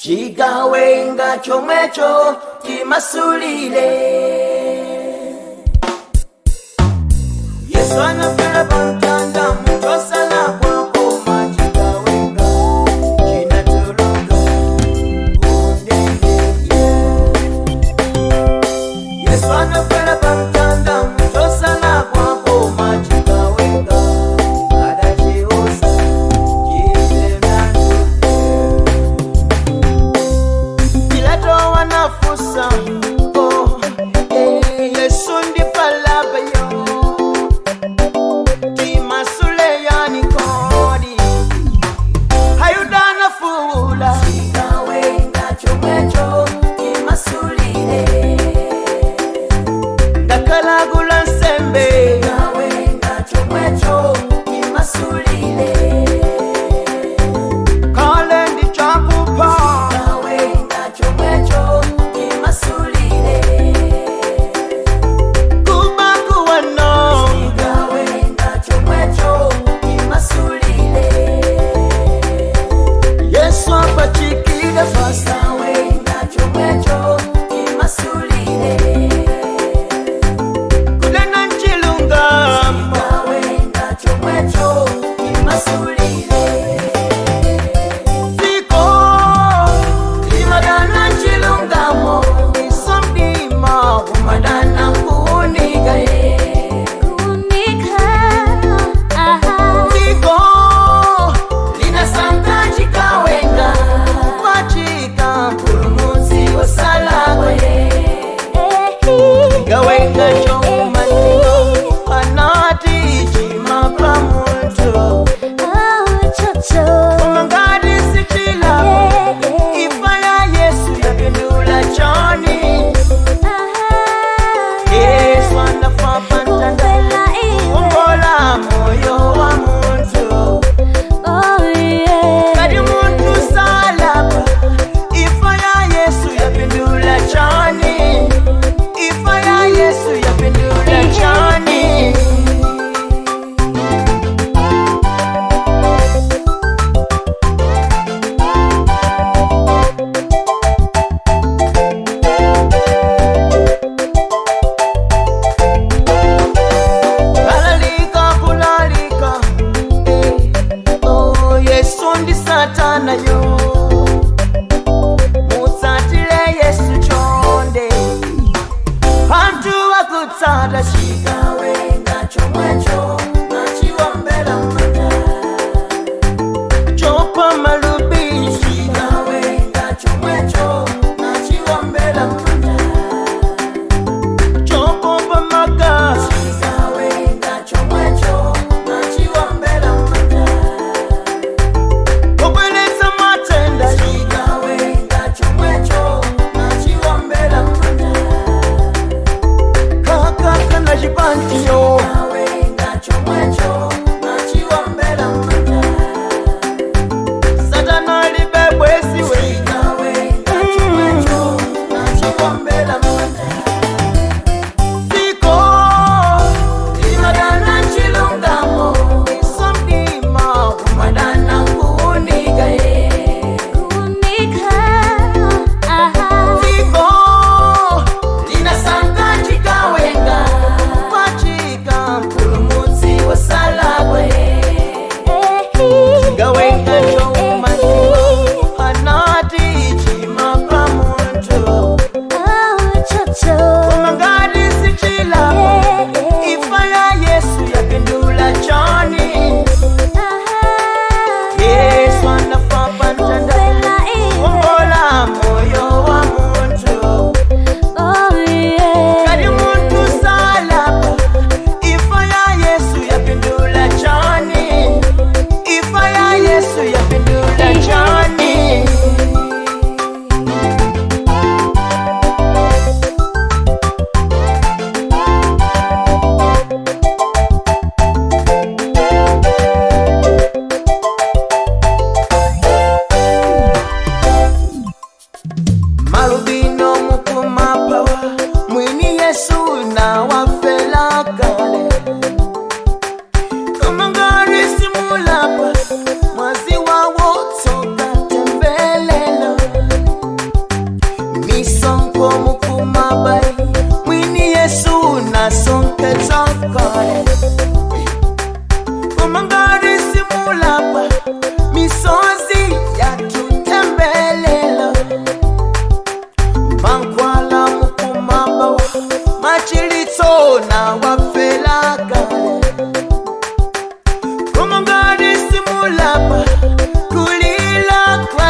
Chigawenga chomwecho timasulile. Yesu anafera pamtanda mutosala kwako machigawenga chinatuluka undende. Yesu anafera pamtanda mutosala kwako machigawenga adachiusa chitemanu. Pilato wanafusa oh Yesu ndi palapa yo timasule yani kodi hayudana fula. Chigawenga chomwecho timasulile ndakalagula nsembe. Chigawenga chomwecho timasulile kale ndi chakupa. Chigawenga chomwecho timasulile kubakuwano. Chigawenga chomwecho timasulile Yesu apachikile fasa. Chigawenga chomwecho timasulile kulena nchilungamo. Chigawenga chomwecho timasulile ziko limadana nchilungamo isomdima umadana kunikaye ziko linasanga chikawenga machika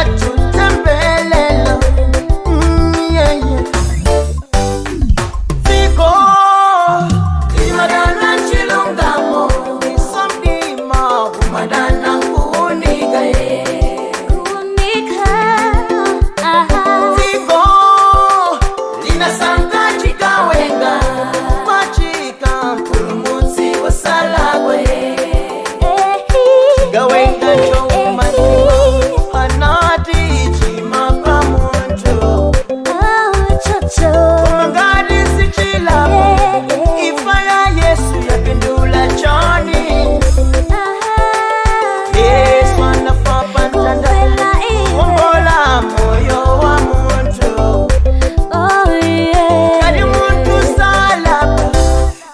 tutembelela. Yeah, yeah. Fiko imadana chilungamo isomdima umadana kunika Fiko linasanga chikawenga machika mpulumutsi wasalagwe Gawenga chomanima anati chimapa muntu Kumangadi sichilapo ifa ya Yesu yapindula choni Yesu anafapa ntanda Wombola moyo wa muntu Kadi muntu salapa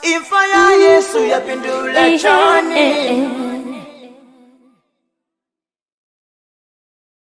ifa ya Yesu yapindula choni